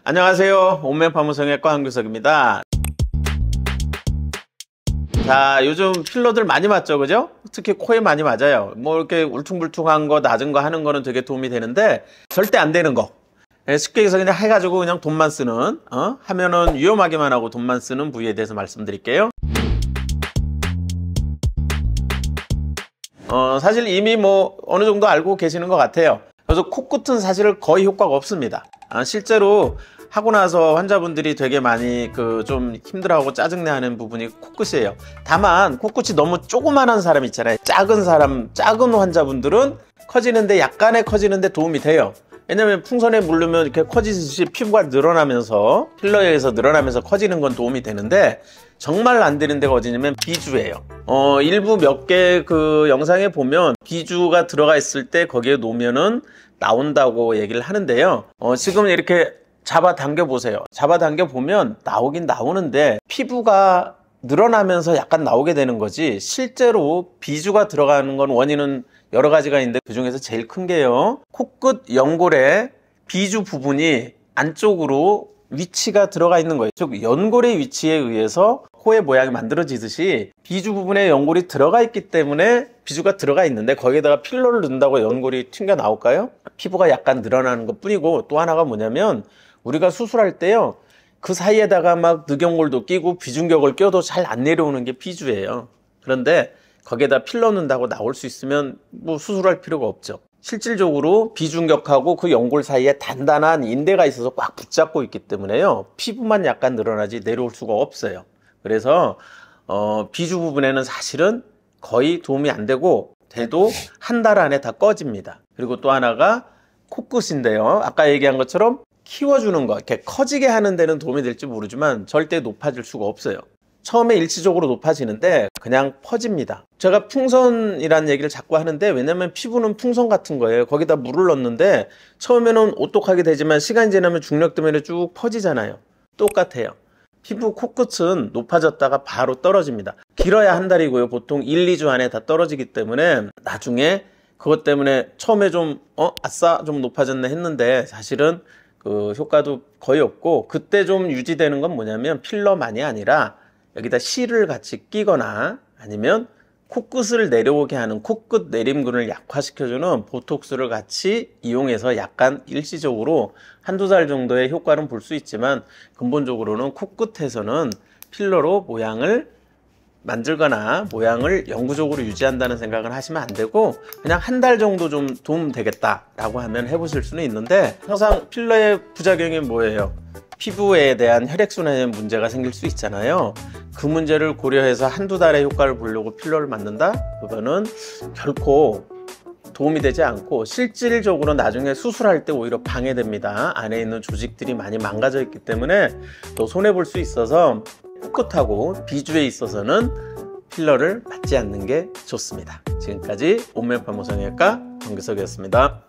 안녕하세요. 온면파무성외과 한규석입니다. 자, 요즘 필러들 많이 맞죠, 그죠? 특히 코에 많이 맞아요. 뭐 이렇게 울퉁불퉁한 거, 낮은 거 하는 거는 되게 도움이 되는데 절대 안 되는 거. 쉽게 해서 그냥 해가지고 그냥 돈만 쓰는, 하면은 위험하게만 하고 돈만 쓰는 부위에 대해서 말씀드릴게요. 사실 이미 뭐 어느 정도 알고 계시는 것 같아요. 그래서 코끝은 사실 거의 효과가 없습니다. 실제로 하고 나서 환자분들이 되게 많이 좀 힘들어하고 짜증내하는 부분이 코끝이에요. 다만 코끝이 너무 조그만한 사람 있잖아요. 작은 환자분들은 커지는데 약간의 커지는데 도움이 돼요. 왜냐면 풍선에 물르면 이렇게 커지듯이 피부가 늘어나면서 필러에 의해서 늘어나면서 커지는 건 도움이 되는데 정말 안 되는 데가 어디냐면 비주예요. 일부 몇 개 영상에 보면 비주가 들어가 있을 때 거기에 놓으면은 나온다고 얘기를 하는데요. 지금 이렇게 잡아당겨 보세요. 잡아당겨 보면 나오긴 나오는데 피부가 늘어나면서 약간 나오게 되는 거지, 실제로 비주가 들어가는 건 원인은 여러 가지가 있는데 그 중에서 제일 큰 게요, 코끝 연골의 비주 부분이 안쪽으로 위치가 들어가 있는 거예요. 즉 연골의 위치에 의해서 코의 모양이 만들어지듯이 비주 부분에 연골이 들어가 있기 때문에 비주가 들어가 있는데 거기에다가 필러를 넣는다고 연골이 튕겨 나올까요? 피부가 약간 늘어나는 것 뿐이고, 또 하나가 뭐냐면 우리가 수술할 때요, 그 사이에다가 막 늑연골도 끼고 비중격을 껴도 잘 안 내려오는 게 비주예요. 그런데 거기에다 필러 넣는다고 나올 수 있으면 뭐 수술할 필요가 없죠. 실질적으로 비중격하고 그 연골 사이에 단단한 인대가 있어서 꽉 붙잡고 있기 때문에요, 피부만 약간 늘어나지 내려올 수가 없어요. 그래서 비주 부분에는 사실은 거의 도움이 안 되고, 돼도 한 달 안에 다 꺼집니다. 그리고 또 하나가 코끝인데요, 아까 얘기한 것처럼 키워주는 거, 이렇게 커지게 하는 데는 도움이 될지 모르지만 절대 높아질 수가 없어요. 처음에 일시적으로 높아지는데 그냥 퍼집니다. 제가 풍선이라는 얘기를 자꾸 하는데, 왜냐면 피부는 풍선 같은 거예요. 거기다 물을 넣는데 처음에는 오똑하게 되지만 시간이 지나면 중력 때문에 쭉 퍼지잖아요. 똑같아요. 피부 코끝은 높아졌다가 바로 떨어집니다. 길어야 한 달이고요. 보통 1, 2주 안에 다 떨어지기 때문에 나중에 그것 때문에 처음에 좀 아싸 좀 높아졌네 했는데 사실은 그 효과도 거의 없고, 그때 좀 유지되는 건 뭐냐면 필러만이 아니라 여기다 실을 같이 끼거나 아니면 코끝을 내려오게 하는 코끝 내림근을 약화시켜주는 보톡스를 같이 이용해서 약간 일시적으로 한두 달 정도의 효과는 볼 수 있지만, 근본적으로는 코끝에서는 필러로 모양을 만들거나 모양을 영구적으로 유지한다는 생각을 하시면 안 되고, 그냥 한 달 정도 좀 도움 되겠다 라고 하면 해보실 수는 있는데, 항상 필러의 부작용이 뭐예요? 피부에 대한 혈액순환에 문제가 생길 수 있잖아요. 그 문제를 고려해서 한두 달의 효과를 보려고 필러를 맞는다? 그거는 결코 도움이 되지 않고 실질적으로 나중에 수술할 때 오히려 방해됩니다. 안에 있는 조직들이 많이 망가져 있기 때문에 또 손해볼 수 있어서 코끝하고 비주에 있어서는 필러를 맞지 않는 게 좋습니다. 지금까지 온면파무성외과 한규석이었습니다.